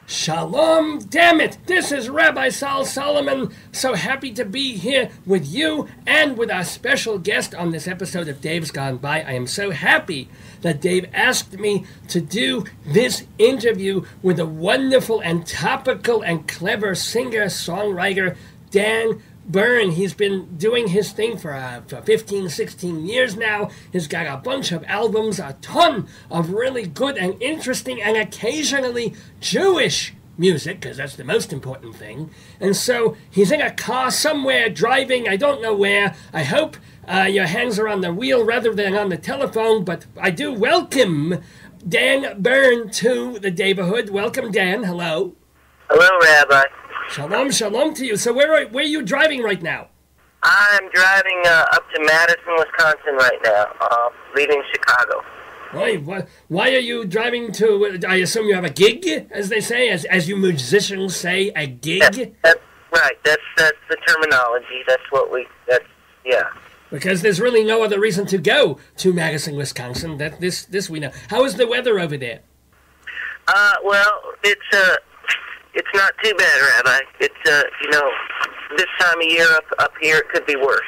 Shalom, damn it! This is Rabbi Sol Solomon. So happy to be here with you and with our special guest on this episode of Dave's Gone By. I am so happy that Dave asked me to do this interview with a wonderful and topical and clever singer-songwriter, Dan Bern. He's been doing his thing for 15, 16 years now. He's got a bunch of albums, a ton of really good and interesting and occasionally Jewish music, because that's the most important thing. And so he's in a car somewhere driving, I don't know where. I hope your hands are on the wheel rather than on the telephone, but I do welcome Dan Bern to the neighborhood. Welcome, Dan. Hello. Hello, Rabbi. Shalom, shalom to you. So where are you driving right now? I'm driving up to Madison, Wisconsin right now, leaving Chicago. Why are you driving to, I assume you have a gig, as they say, as you musicians say, a gig? That's right. That's the terminology. Yeah. Because there's really no other reason to go to Madison, Wisconsin. This we know. How is the weather over there? Well, it's not too bad, Rabbi. It's, this time of year up here, it could be worse.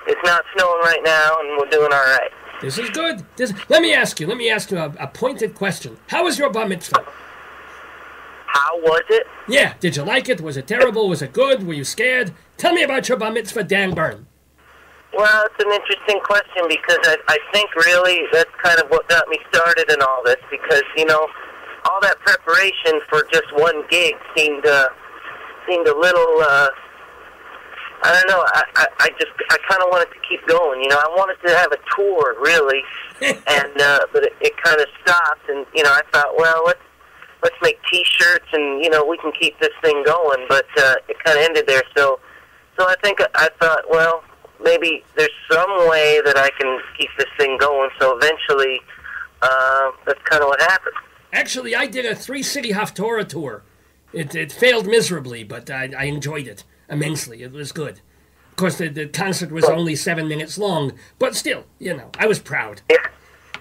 It's not snowing right now, and we're doing all right. This is good. Let me ask you a pointed question. How was your bar mitzvah? How was it? Yeah, did you like it? Was it terrible? Was it good? Were you scared? Tell me about your bar mitzvah, Dan Bern. Well, it's an interesting question because I think really that's kind of what got me started in all this because, all that preparation for just one gig seemed a little, I don't know, I kind of wanted to keep going, I wanted to have a tour, really, and, but it kind of stopped, and, I thought, well, let's make T-shirts, and, we can keep this thing going, but, it kind of ended there, so I thought, well, maybe there's some way that I can keep this thing going, so eventually, that's kind of what happened. Actually, I did a 3-city Haftorah tour. It failed miserably, but I enjoyed it immensely. It was good. Of course, the concert was only 7 minutes long, but still, I was proud. Yeah.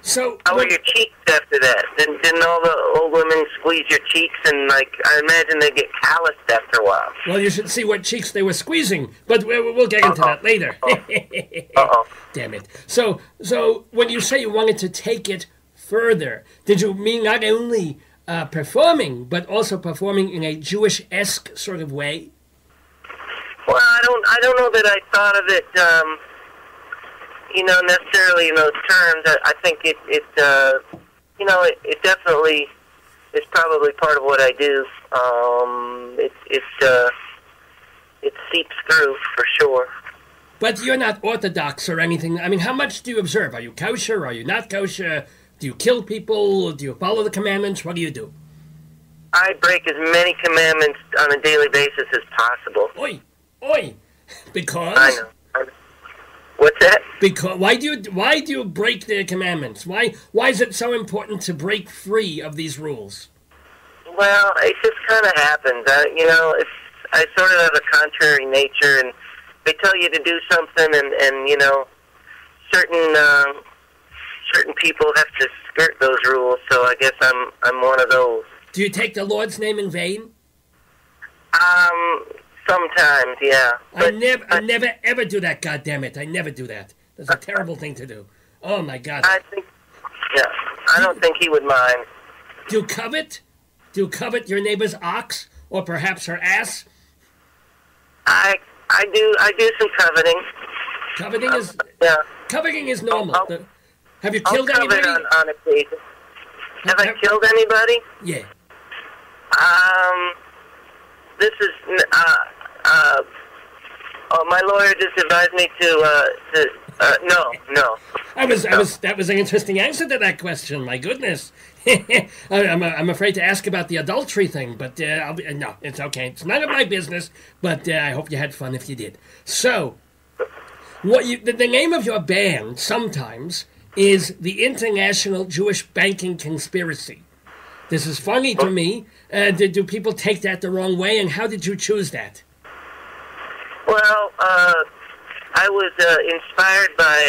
So, how were your cheeks after that? Didn't all the old women squeeze your cheeks and, I imagine they get calloused after a while? Well, you should see what cheeks they were squeezing, but we'll get into that later. Damn it. So when you say you wanted to take it further, did you mean not only performing, but also performing in a Jewish-esque sort of way? Well, I don't know that I thought of it, necessarily in those terms. I think it definitely is probably part of what I do. It seeps through for sure. But you're not Orthodox or anything. I mean, how much do you observe? Are you kosher? Are you not kosher? Do you kill people? Do you follow the commandments? What do you do? I break as many commandments on a daily basis as possible. Oi! Because? I know. What's that? Because why do you break the commandments? Why is it so important to break free of these rules? Well, it just kind of happens. I sort of have a contrary nature, and they tell you to do something, and certain people have to skirt those rules. So I guess I'm one of those. Do you take the Lord's name in vain? Sometimes, yeah. I never ever do that. God damn it! I never do that. That's a terrible thing to do. Oh my God. I don't think he would mind. Do you covet? Do you covet your neighbor's ox or perhaps her ass? I do some coveting. Coveting is Coveting is normal. Have you I'll killed anybody? On occasion. Have I killed anybody? Yeah. This is my lawyer just advised me to no. That was an interesting answer to that question. My goodness. I'm afraid to ask about the adultery thing, but no, it's okay. It's none of my business. But I hope you had fun if you did. So, the name of your band sometimes is the International Jewish Banking Conspiracy. This is funny to me. Do people take that the wrong way, and how did you choose that? Well, I was inspired by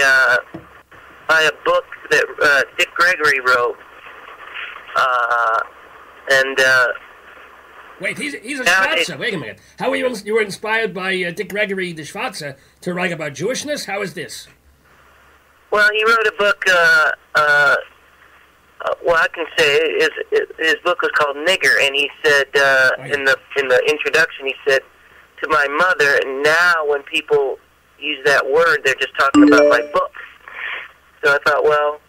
a book that Dick Gregory wrote, And wait, he's a Schwarzer. Wait a minute. How were you were inspired by Dick Gregory the Schwarzer to write about Jewishness? How is this? Well, he wrote a book. Well, I can say his book was called Nigger, and he said in the introduction, he said to my mother, now when people use that word, they're just talking about my book. So I thought, well,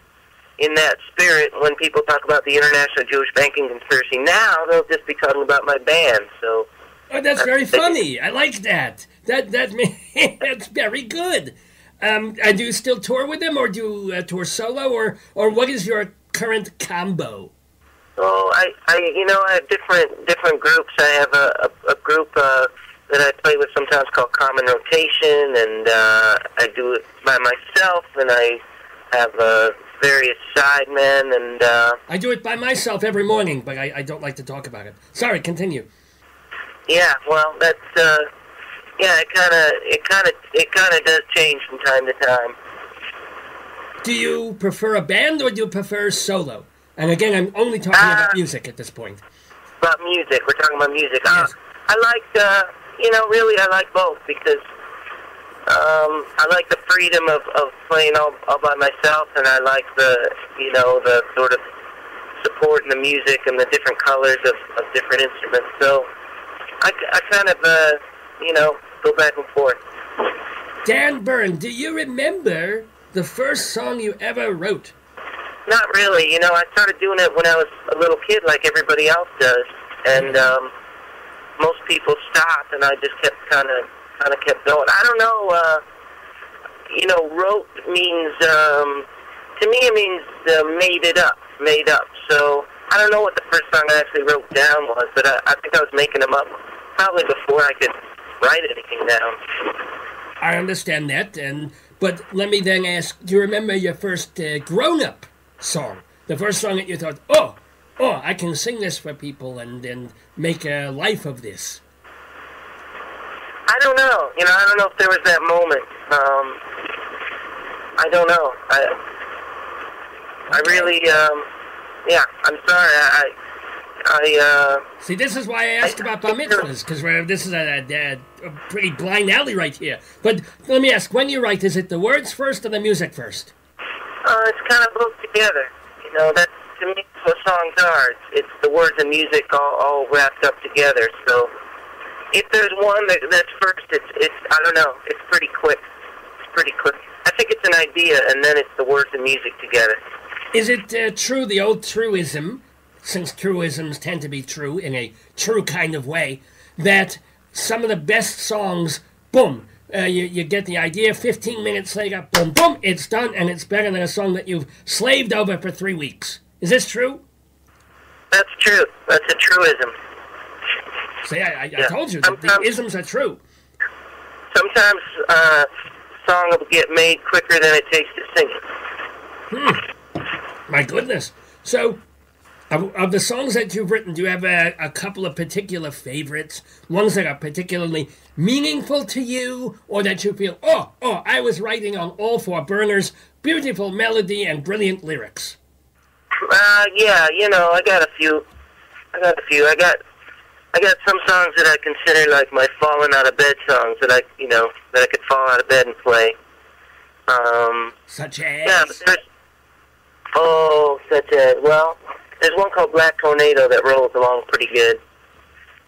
in that spirit, when people talk about the International Jewish Banking Conspiracy now, they'll just be talking about my band. So that's very funny. I like that. That's very good. Do you still tour with them, or do you tour solo, or what is your current combo? Oh, I have different groups. I have a group that I play with sometimes called Common Rotation, and I do it by myself, and I have various sidemen, and I do it by myself every morning, but I don't like to talk about it. Sorry, continue. Yeah, well, that's it kind of does change from time to time. Do you prefer a band or do you prefer solo? And again, I'm only talking about music at this point. About music, we're talking about music. Yes. I like, really, I like both because I like the freedom of playing all by myself, and I like the sort of support in the music and the different colors of different instruments. So I kind of, go back and forth. Dan Bern, do you remember the first song you ever wrote? Not really. I started doing it when I was a little kid, like everybody else does, and most people stopped, and I just kept kind of kept going. I don't know. Wrote means to me it means made up. So I don't know what the first song I actually wrote down was, but I think I was making them up probably before I could write anything down. I understand that, but let me then ask, do you remember your first grown-up song? The first song that you thought, oh, I can sing this for people and make a life of this? I don't know. I don't know if there was that moment. I don't know. I really, I'm sorry. See, this is why I asked about bar mitzvahs, because this is a pretty blind alley right here. But let me ask, when you write, is it the words first or the music first? It's kind of both together. That's, to me, what songs are. It's the words and music all wrapped up together. So if there's one that's first, it's I don't know. It's pretty quick. I think it's an idea, and then it's the words and music together. Is it true, the old truism, since truisms tend to be true in a true kind of way, that some of the best songs, boom, you get the idea, 15 minutes later, boom, boom, it's done, and it's better than a song that you've slaved over for 3 weeks. Is this true? That's true. That's a truism. See, I told you, that the isms are true. Sometimes a song will get made quicker than it takes to sing it. My goodness. So, of the songs that you've written, do you have a couple of particular favorites? Ones that are particularly meaningful to you, or that you feel, I was writing on all four burners, beautiful melody and brilliant lyrics? Yeah, I got a few. I got some songs that I consider like my falling out of bed songs that I could fall out of bed and play. Such as? Yeah, but well, there's one called Black Tornado that rolls along pretty good.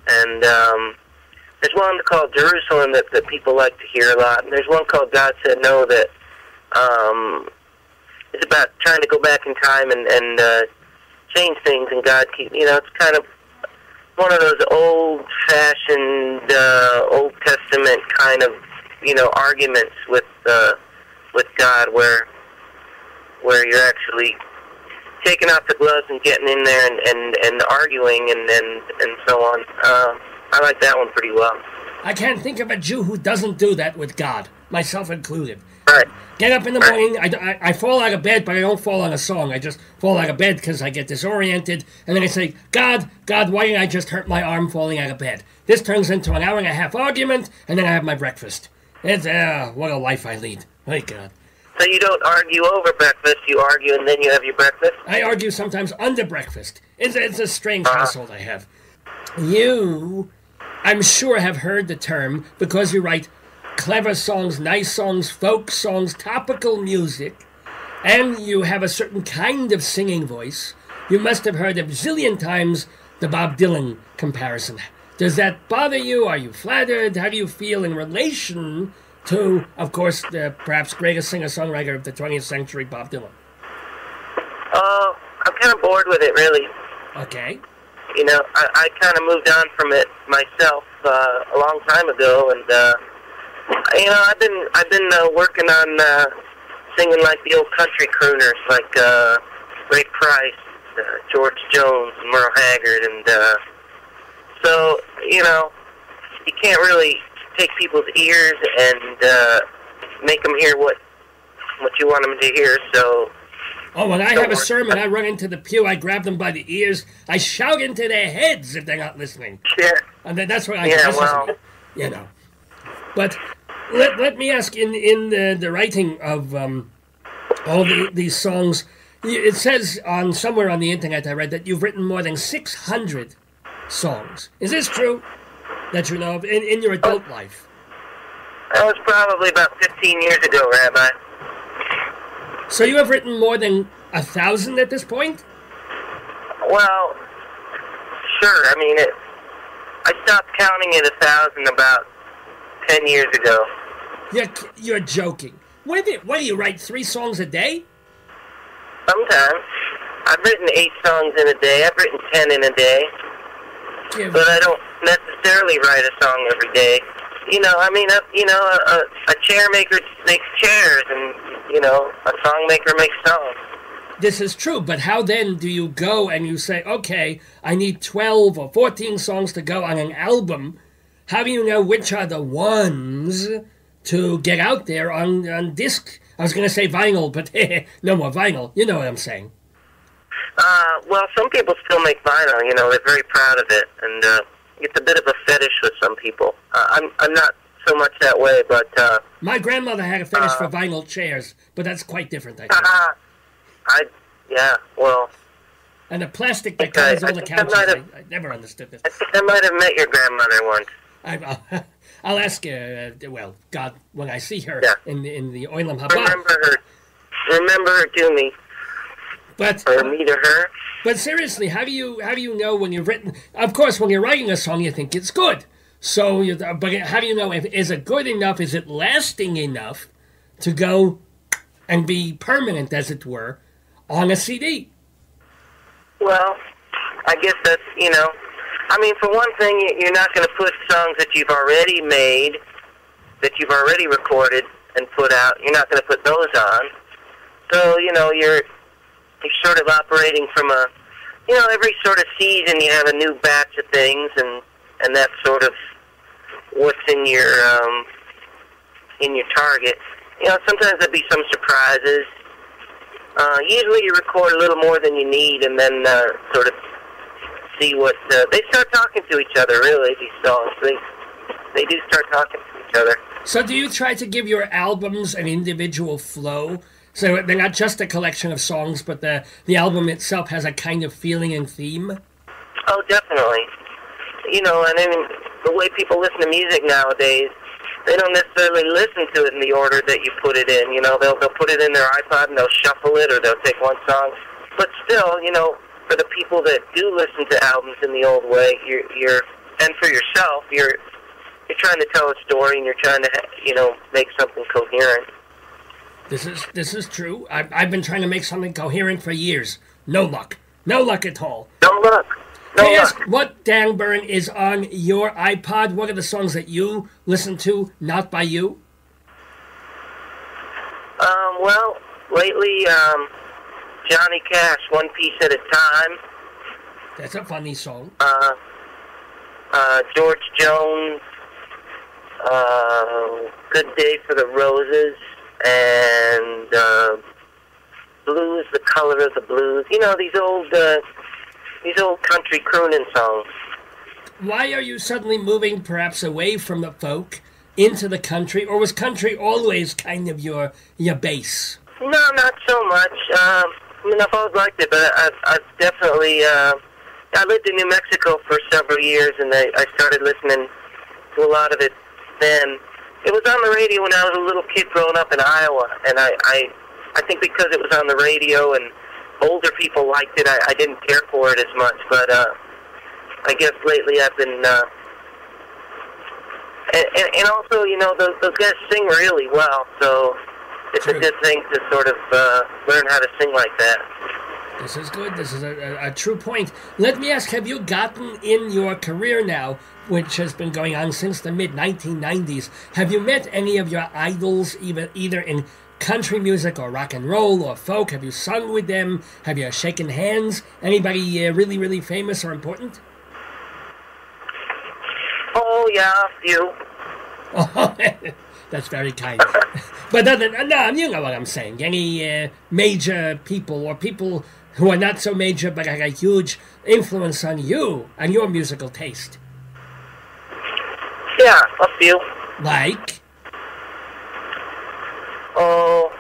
And there's one called Jerusalem that people like to hear a lot. And there's one called God Said No that it's about trying to go back in time and change things, and God it's kind of one of those old-fashioned, Old Testament kind of, arguments with God where you're actually taking off the gloves and getting in there and arguing and so on. I like that one pretty well. I can't think of a Jew who doesn't do that with God, myself included. Right. Get up in the morning, I fall out of bed, but I don't fall on a song. I just fall out of bed because I get disoriented, and then I say, God, why didn't I just hurt my arm falling out of bed? This turns into an hour and a half argument, and then I have my breakfast. It's, what a life I lead. My God. So you don't argue over breakfast, you argue and then you have your breakfast? I argue sometimes under breakfast. It's a strange household I have. You, I'm sure, have heard the term because you write clever songs, nice songs, folk songs, topical music, and you have a certain kind of singing voice. You must have heard a zillion times the Bob Dylan comparison. Does that bother you? Are you flattered? How do you feel in relation to, of course, the perhaps greatest singer-songwriter of the 20th century, Bob Dylan? I'm kind of bored with it, really. Okay. You know, I kind of moved on from it myself a long time ago, and you know, I've been working on singing like the old country crooners, like Ray Price, George Jones, and Merle Haggard, and so you know, you can't really take people's ears and make them hear what you want them to hear. So. Oh, when I have a sermon, I run into the pew, I grab them by the ears, I shout into their heads if they're not listening. Yeah. And then that's what I well. you know. But let me ask, in the writing of all these songs, it says on somewhere on the internet I read that you've written more than 600 songs. Is this true? That you know of in your adult life? That was probably about 15 years ago, Rabbi. So you have written more than 1,000 at this point? Well, sure. I mean, I stopped counting at 1,000 about 10 years ago. You're joking. What do you write 3 songs a day? Sometimes. I've written 8 songs in a day. I've written 10 in a day. But I don't necessarily write a song every day. You know, I mean, you know, a chair maker makes chairs, and you know, a song maker makes songs. This is true, but how then do you go and you say, okay, I need 12 or 14 songs to go on an album? How do you know which are the ones to get out there on disc? I was going to say vinyl, but no more vinyl. You know what I'm saying. Well, some people still make vinyl. You know, they're very proud of it, and it's a bit of a fetish with some people. I'm not so much that way, but my grandmother had a fetish for vinyl chairs, but that's quite different, I think. Yeah, well. And the plastic that covers all the couches, I never understood this. I think I might have met your grandmother once. I'll ask her, well, God, when I see her in the Olam Haba. Remember her to me. Or me to her. But seriously, how do you know when you've written? Of course, when you're writing a song, you think it's good. So, but how do you know is it good enough? Is it lasting enough to go and be permanent, as it were, on a CD? Well, I guess that's, you know, I mean, for one thing, you're not going to put songs that you've already made, that you've already recorded and put out. You're not going to put those on. So, you know, you're sort of operating from you know, every sort of season you have a new batch of things, and that's sort of what's in your target. You know, sometimes there'll be some surprises. Usually you record a little more than you need, and then sort of see what they start talking to each other. Really, these songs, they do start talking to each other. So, do you try to give your albums an individual flow? So they're not just a collection of songs, but the album itself has a kind of feeling and theme? Oh, definitely. You know, and I mean, the way people listen to music nowadays, they don't necessarily listen to it in the order that you put it in. You know, they'll put it in their iPod and they'll shuffle it, or they'll take one song. But still, you know, for the people that do listen to albums in the old way, and for yourself, you're trying to tell a story, and you're trying to, you know, make something coherent. This is true. I've been trying to make something coherent for years. No luck. No luck at all. No luck. Can I ask what, Dan Bern, is on your iPod? What are the songs that you listen to, not by you? Well, lately, Johnny Cash, One Piece at a Time. That's a funny song. George Jones, Good Day for the Roses, and Blues, The Color of the Blues. You know, these old country crooning songs. Why are you suddenly moving perhaps away from the folk into the country, or was country always kind of your base? No, not so much. I mean, I've always liked it, but I've definitely, I lived in New Mexico for several years, and I started listening to a lot of it then. It was on the radio when I was a little kid growing up in Iowa, and I think because it was on the radio and older people liked it, I didn't care for it as much, but I guess lately I've been, and also, you know, those guys sing really well, so it's a good thing to sort of learn how to sing like that. This is good. This is a true point. Let me ask, have you gotten in your career now, which has been going on since the mid-1990s, have you met any of your idols, either in country music or rock and roll or folk? Have you sung with them? Have you shaken hands? Anybody really, really famous or important? Oh, yeah, a few. Oh, that's very kind. But no, you know what I'm saying. Any major people or people who are not so major but have a huge influence on you and your musical taste? Yeah, a few. Like? Oh.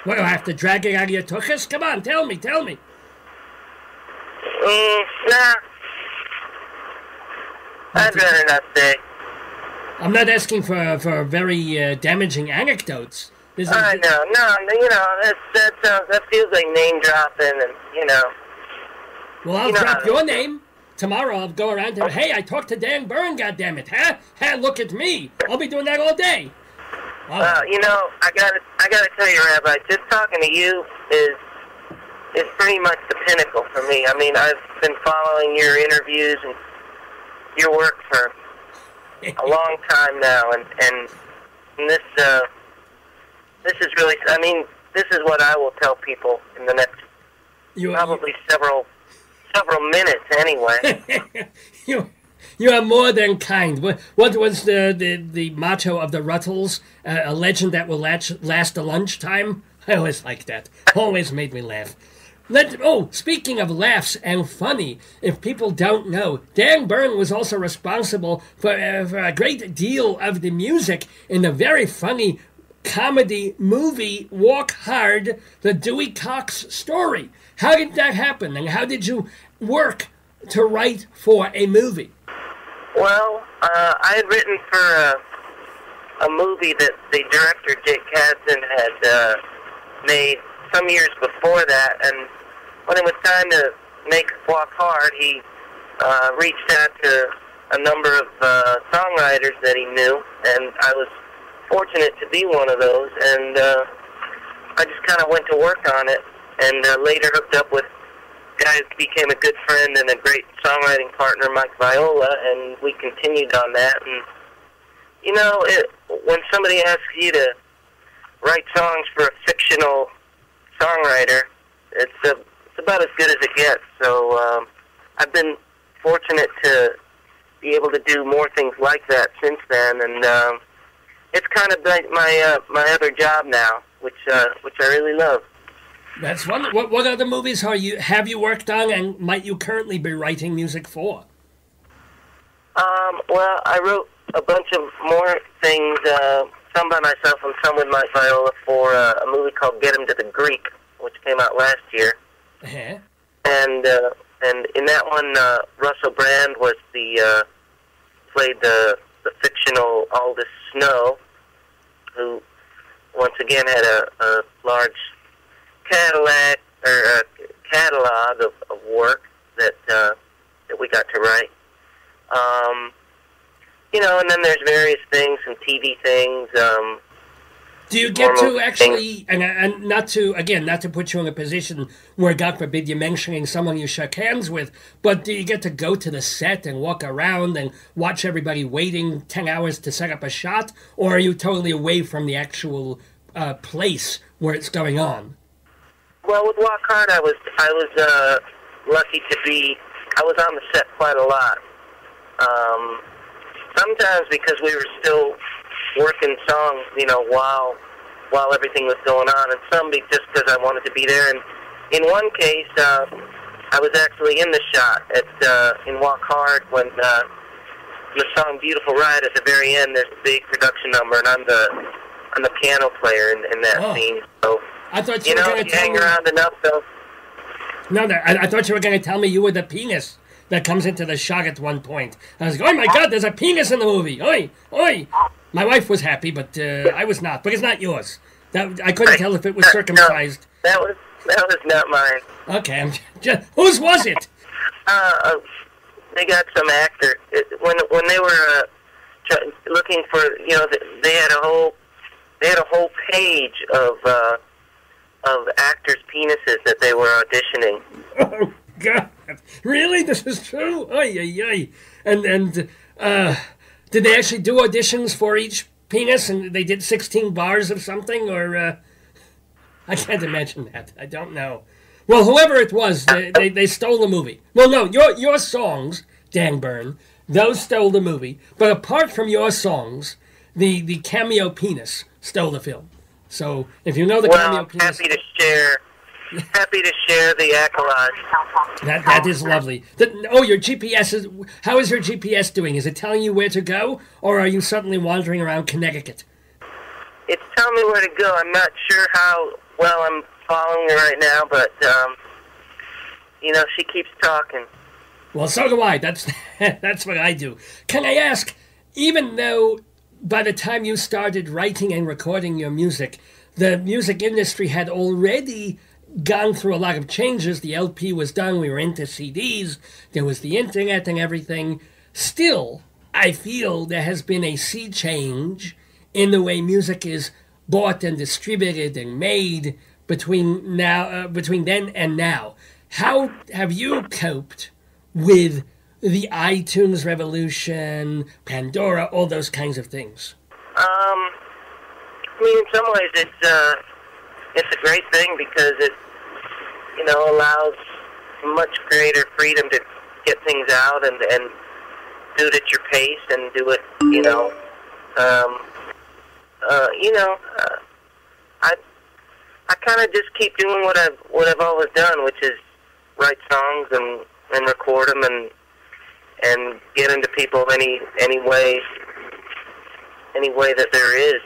What, do I have to drag it out of your tuchus? Come on, tell me. Nah. I'd rather not say. I'm not asking for very damaging anecdotes. I know, no, you know, that feels like name dropping, and you know. Well, I'll drop your name tomorrow. I'll go around and hey, I talked to Dan Bern. Goddammit, huh? Hey, look at me. I'll be doing that all day. Wow. You know, I gotta tell you, Rabbi, just talking to you is pretty much the pinnacle for me. I mean, I've been following your interviews and your work for a long time now, and this is really, I mean, this is what I will tell people in the next probably several minutes anyway. You are more than kind. What was the motto of the Ruttles? A legend that will last a lunchtime? I always liked that. Always made me laugh. Speaking of laughs and funny, if people don't know, Dan Bern was also responsible for a great deal of the music in the very funny comedy movie Walk Hard, the Dewey Cox story. How did that happen, and how did you work to write for a movie? Well, I had written for a movie that the director, Jake Kasdan, had made some years before that, and when it was time to make Walk Hard, he reached out to a number of songwriters that he knew, and I was fortunate to be one of those, and I just kind of went to work on it, and later hooked up with a guy who became a good friend and a great songwriting partner, Mike Viola, and we continued on that. And you know, when somebody asks you to write songs for a fictional songwriter, it's about as good as it gets. So I've been fortunate to be able to do more things like that since then, and it's kind of like my other job now, which I really love. That's wonderful. What other movies have you worked on, and might you currently be writing music for? Well, I wrote a bunch of more things, some by myself and some with Mike Viola, for a movie called Get Him to the Greek, which came out last year. Uh-huh. And in that one, Russell Brand was played the fictional Aldous Snow, who once again had a large catalog of work that we got to write. You know, and then there's various things, some TV things. Do you get to actually, and not to put you in a position where, God forbid, you're mentioning someone you shook hands with, but do you get to go to the set and walk around and watch everybody waiting 10 hours to set up a shot, or are you totally away from the actual place where it's going on? Well, with Walk Hard, I was lucky to be. I was on the set quite a lot. Sometimes because we were still working songs, you know, while everything was going on, and some just because I wanted to be there. And in one case, I was actually in the shot in Walk Hard when the song "Beautiful Ride," at the very end, there's a big production number, and I'm the piano player in that scene. So I thought you were going to hang around enough, though. No, I thought you were going to tell me you were the penis that comes into the shot at one point. I was like, oh my God, there's a penis in the movie. Oi, oi. My wife was happy, but I was not. But it's not yours. I couldn't tell if it was circumcised. No, that was not mine. Okay, I'm just, whose was it? They got some actor when they were looking for, they had a whole page of actors' penises that they were auditioning. Oh God, really? This is true? Ay, ay, ay. And did they actually do auditions for each penis, and they did 16 bars of something, or I can't imagine that. I don't know. Well, whoever it was, they stole the movie. Well, no, your songs, Dan Bern, those stole the movie. But apart from your songs, the cameo penis stole the film. So if you know the cameo penis, happy to share the accolades. That is lovely. Your GPS is. How is your GPS doing? Is it telling you where to go, or are you suddenly wandering around Connecticut? It's telling me where to go. I'm not sure how well I'm following her right now, but she keeps talking. Well, so do I. That's what I do. Can I ask, even though by the time you started writing and recording your music, the music industry had already gone through a lot of changes. The LP was done. We were into CDs. There was the internet and everything. Still, I feel there has been a sea change in the way music is bought and distributed and made between then and now. How have you coped with the iTunes revolution, Pandora, all those kinds of things? In some ways it's a great thing because it, allows much greater freedom to get things out and do it at your pace and do it, I kind of just keep doing what I've always done, which is write songs and record them and get into people any way that there is,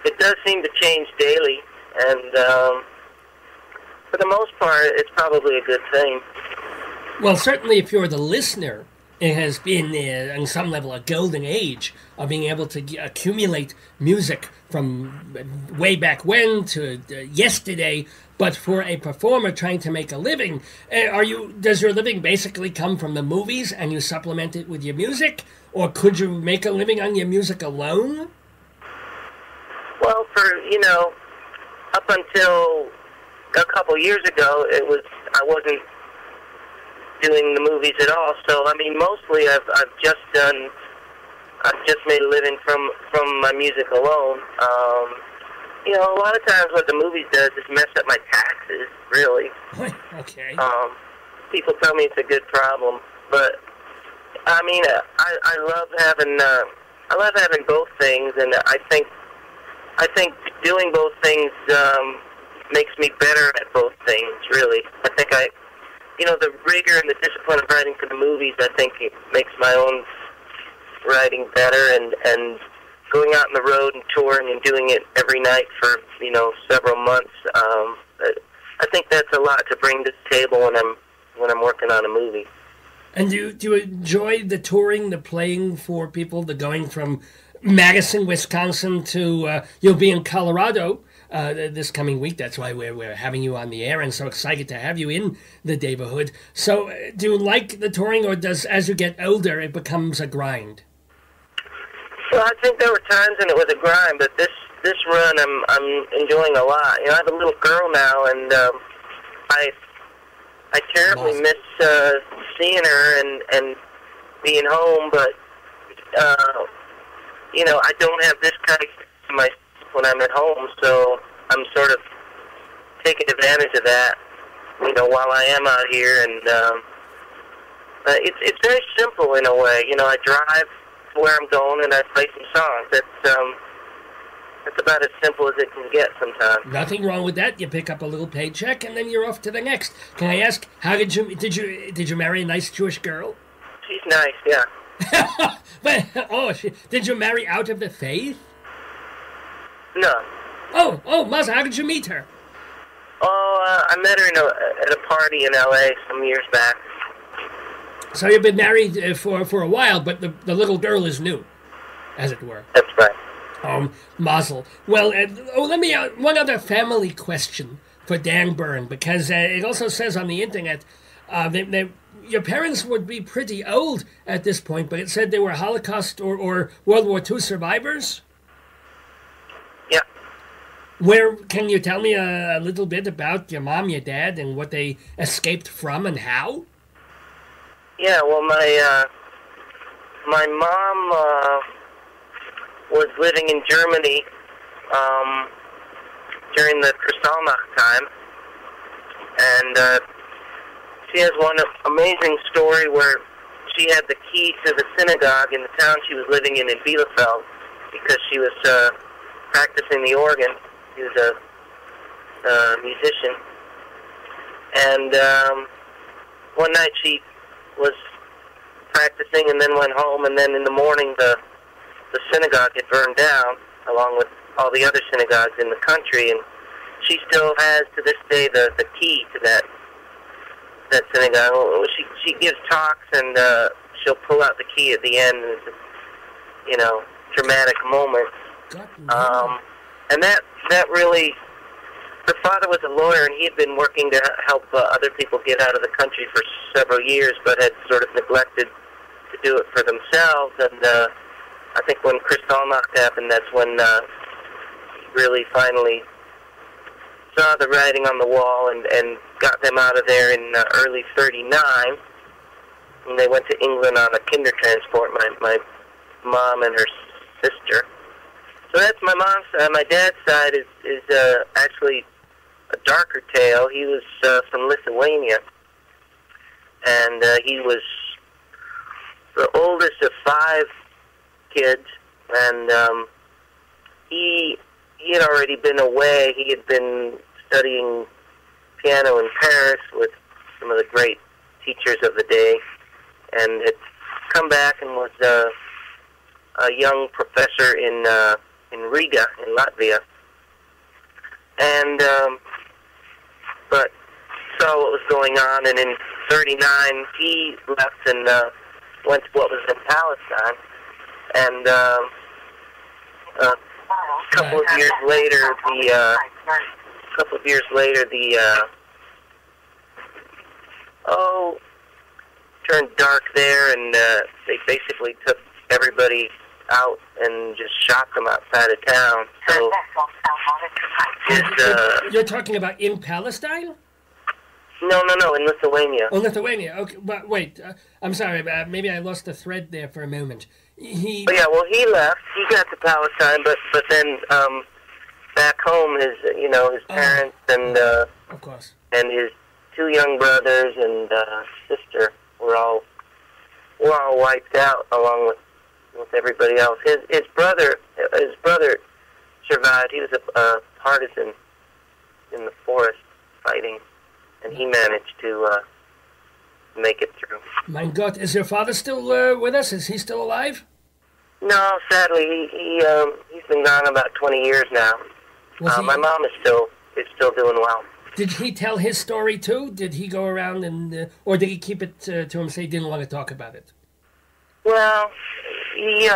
It does seem to change daily, and for the most part, it's probably a good thing. Well, certainly if you're the listener, it has been, on some level, a golden age of being able to accumulate music from way back when to yesterday. But for a performer trying to make a living, does your living basically come from the movies and you supplement it with your music? Or could you make a living on your music alone? Well, up until a couple years ago, I wasn't doing the movies at all. So mostly I've just made a living from my music alone. A lot of times what the movies does is mess up my taxes. Really. Okay. People tell me it's a good problem, but I love having both things, and I think doing both things makes me better at both things. Really, I think the rigor and the discipline of writing for the movies, I think it makes my own writing better, and going out on the road and touring and doing it every night for several months. I think that's a lot to bring to the table when I'm working on a movie. And do you enjoy the touring, the playing for people, the going from Madison, Wisconsin to you'll be in Colorado this coming week? That's why we're having you on the air and so excited to have you in the neighborhood. So do you like the touring, or as you get older it becomes a grind? Well, I think there were times when it was a grind, but this run I'm enjoying a lot. I have a little girl now, and I terribly miss seeing her and being home, but I don't have this kind of myself when I'm at home, so I'm sort of taking advantage of that, while I am out here, and it's very simple in a way. I drive where I'm going and I play some songs. That's about as simple as it can get sometimes. Nothing wrong with that. You pick up a little paycheck and then you're off to the next. Can I ask, how did you marry a nice Jewish girl? She's nice, yeah. But, oh, did you marry out of the faith? No. Oh, Maza, how did you meet her? Oh, I met her at a party in L.A. some years back. So you've been married for a while, but the little girl is new, as it were. That's right. Mazel. Well, let me one other family question for Dan Bern, because it also says on the internet your parents would be pretty old at this point, but it said they were Holocaust or World War II survivors. Yeah. Where can you tell me a little bit about your mom, your dad, and what they escaped from and how? Yeah. Well, my mom was living in Germany during the Kristallnacht time, and she has one amazing story where she had the key to the synagogue in the town she was living in Bielefeld, because she was practicing the organ. She was a musician. And one night she was practicing and then went home, and then in the morning the synagogue had burned down, along with all the other synagogues in the country, and she still has to this day the key to that synagogue. She gives talks, and she'll pull out the key at the end, and it's a, dramatic moment. And that really, her father was a lawyer, and he had been working to help other people get out of the country for several years, but had sort of neglected to do it for themselves. And I think when Kristallnacht happened, that's when he really finally saw the writing on the wall and got them out of there in early '39. And they went to England on a kinder transport, my mom and her sister. So that's my mom's side. My dad's side is actually a darker tale. He was from Lithuania, and he was the oldest of 5 kids, and he had already been away. He had been studying piano in Paris with some of the great teachers of the day, and had come back and was a young professor in Riga, in Latvia, and but saw what was going on, and in '39 he left and went to what was in Palestine, and a couple of years later, turned dark there, and they basically took everybody out and just shot them outside of town. So you're talking about in Palestine? No, in Lithuania. Oh, Lithuania. Okay, but wait, I'm sorry. Maybe I lost the thread there for a moment. He left. He got to Palestine, but then back home, his parents and of course, and his 2 young brothers and sister were all wiped out along with everybody else. His brother survived. He was a partisan in the forest fighting, and he managed to make it through. My God, is your father still with us? Is he still alive? No, sadly, he's been gone about 20 years now. My mom is still doing well. Did he tell his story too? Did he go around and, or did he keep it to himself? He didn't want to talk about it. Well, he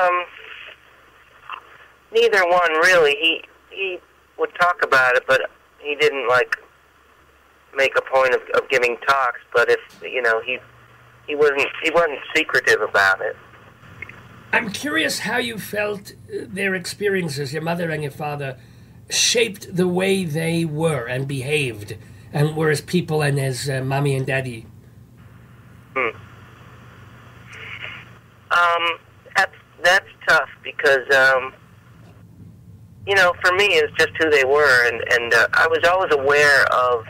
neither one really. He would talk about it, but he didn't make a point of giving talks. But if he wasn't secretive about it. I'm curious how you felt their experiences, your mother and your father, shaped the way they were and behaved, and were as people and as mommy and daddy. That's tough because for me it's just who they were, and I was always aware of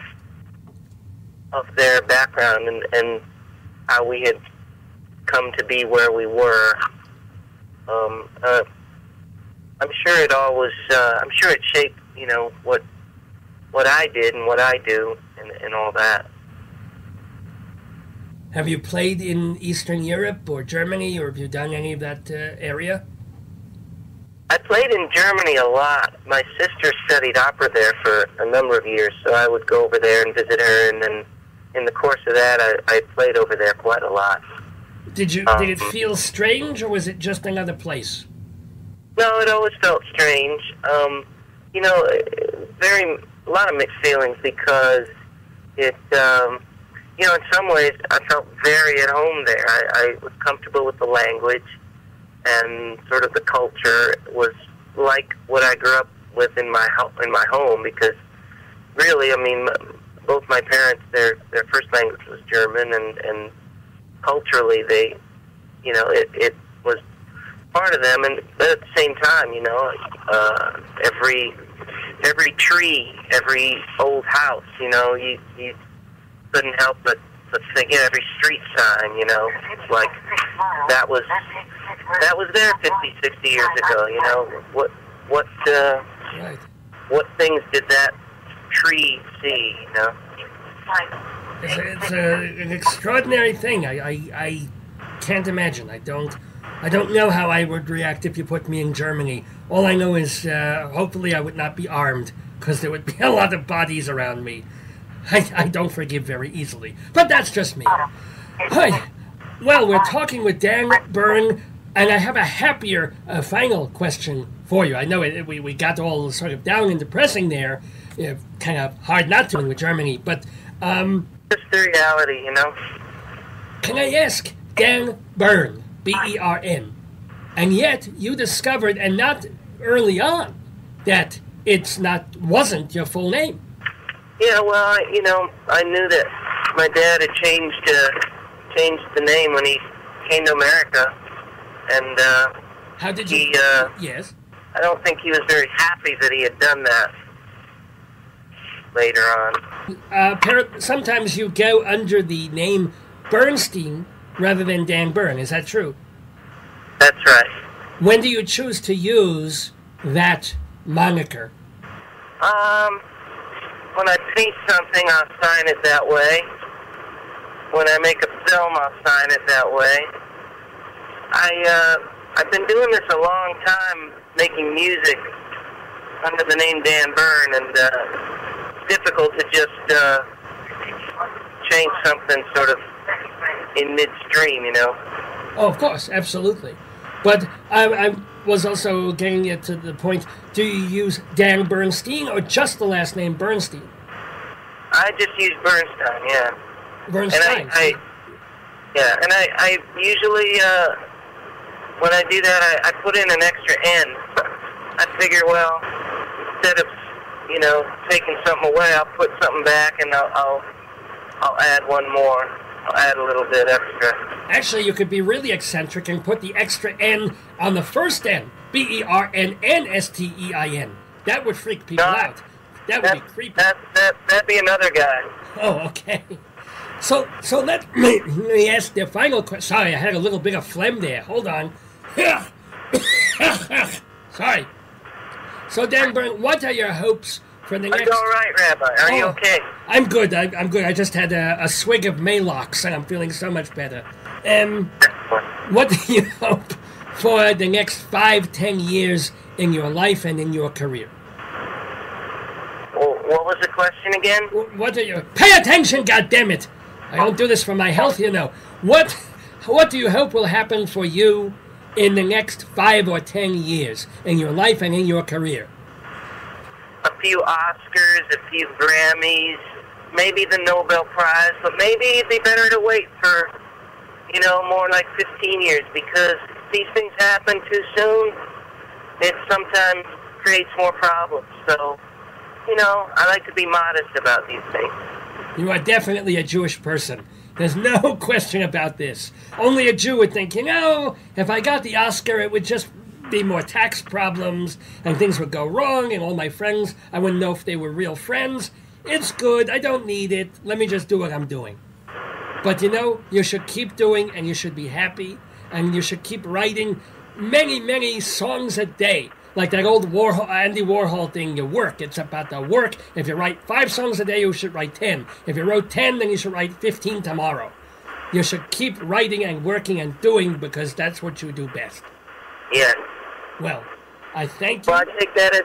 their background and how we had come to be where we were. I'm sure it all was. I'm sure it shaped, what I did and what I do and all that. Have you played in Eastern Europe or Germany, or have you done any of that area? I played in Germany a lot. My sister studied opera there for a number of years, so I would go over there and visit her, and then in the course of that, I played over there quite a lot. Did it feel strange, or was it just another place? No, it always felt strange. You know, a lot of mixed feelings, because it, you know, in some ways, I felt very at home there. I was comfortable with the language, and sort of the culture was like what I grew up with in my home, because really, I mean, both my parents, their first language was German, and culturally they, you know, it was part of them. And but at the same time, you know, every tree, every old house, you know, you couldn't help but think, yeah, every street sign, you know, it's like that was there 50, 60 years ago. You know, what things did that tree see? You know, it's an extraordinary thing. I can't imagine. I don't know how I would react if you put me in Germany. All I know is hopefully I would not be armed, because there would be a lot of bodies around me. I don't forgive very easily, but that's just me. Hi. Well, we're talking with Dan Bern, and I have a happier final question for you. I know we got all sort of down and depressing there, kind of hard not to with Germany, but just the reality, you know. Can I ask, Dan Bern, B-E-R-N, and yet you discovered, and not early on, that wasn't your full name. Yeah, well, you know, I knew that my dad had changed the name when he came to America, and how did you? Yes. I don't think he was very happy that he had done that later on. Sometimes you go under the name Bernstein rather than Dan Bern. Is that true? That's right. When do you choose to use that moniker? When I paint something, I'll sign it that way. When I make a film, I'll sign it that way. I've been doing this a long time, making music under the name Dan Bern, and it's difficult to just change something sort of in midstream, you know. Oh, of course, absolutely. But I was also getting it to the point, do you use Dan Bernstein or just the last name Bernstein? I just use Bernstein, yeah. Bernstein. And I usually, when I do that, I put in an extra N. I figure, well, instead of, you know, taking something away, I'll put something back, and I'll add one more. I'll add a little bit extra. Actually, you could be really eccentric and put the extra N on the first N. B-E-R-N-N-S-T-E-I-N. That would freak people out. That would be creepy. That'd be another guy. Oh, okay. So let me ask the final question. Sorry, I had a little bit of phlegm there. Hold on. Sorry. So, Dan Bern, what are your hopes for the next... Are you all right, Rabbi? Are you okay? I'm good. I'm good. I just had a swig of Malox, and I'm feeling so much better. What do you hope for the next 5-10 years in your life and in your career? Well, what was the question again? What are you... Pay attention, goddammit! I don't do this for my health, you know. What do you hope will happen for you in the next 5 or 10 years in your life and in your career? A few Oscars, a few Grammys, maybe the Nobel Prize, but maybe it'd be better to wait for, you know, more like 15 years, because these things happen too soon. It sometimes creates more problems. So, you know, I like to be modest about these things. You are definitely a Jewish person. There's no question about this. Only a Jew would think, you know, if I got the Oscar, it would just be more tax problems, and things would go wrong, and all my friends, I wouldn't know if they were real friends. It's good. I don't need it. Let me just do what I'm doing. But, you know, you should keep doing, and you should be happy, and you should keep writing many, many songs a day. Like that old Andy Warhol thing, you work. It's about the work. If you write 5 songs a day, you should write 10. If you wrote 10, then you should write 15 tomorrow. you should keep writing and working and doing because that's what you do best. Yes. Well, I thank you. Well, I take that as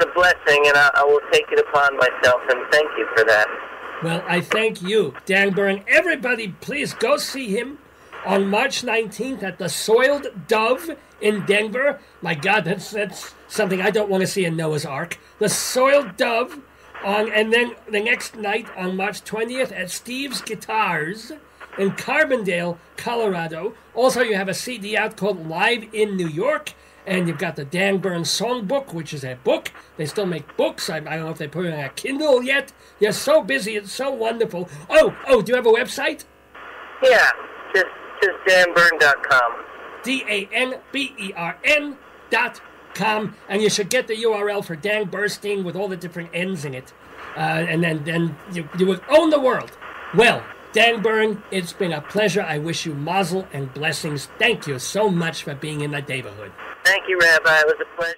a blessing, and I will take it upon myself, and thank you for that. Well, I thank you, Dan Bern. Everybody, please go see him on March 19th at the Soiled Dove in Denver. My God, that's something I don't want to see in Noah's Ark. The Soiled Dove, and then the next night on March 20th at Steve's Guitars in Carbondale, Colorado. Also, you have a CD out called Live in New York, and you've got the Dan Bern Songbook, which is a book. They still make books. I don't know if they put it on a Kindle yet. You're so busy. It's so wonderful. Oh, do you have a website? Yeah, just danbern.com. DanBern.com, and you should get the URL for Dan Burstein with all the different N's in it, and then you would own the world. Well, Dan Bern, it's been a pleasure. I wish you mazel and blessings. Thank you so much for being in the neighborhood. Thank you, Rabbi. It was a pleasure.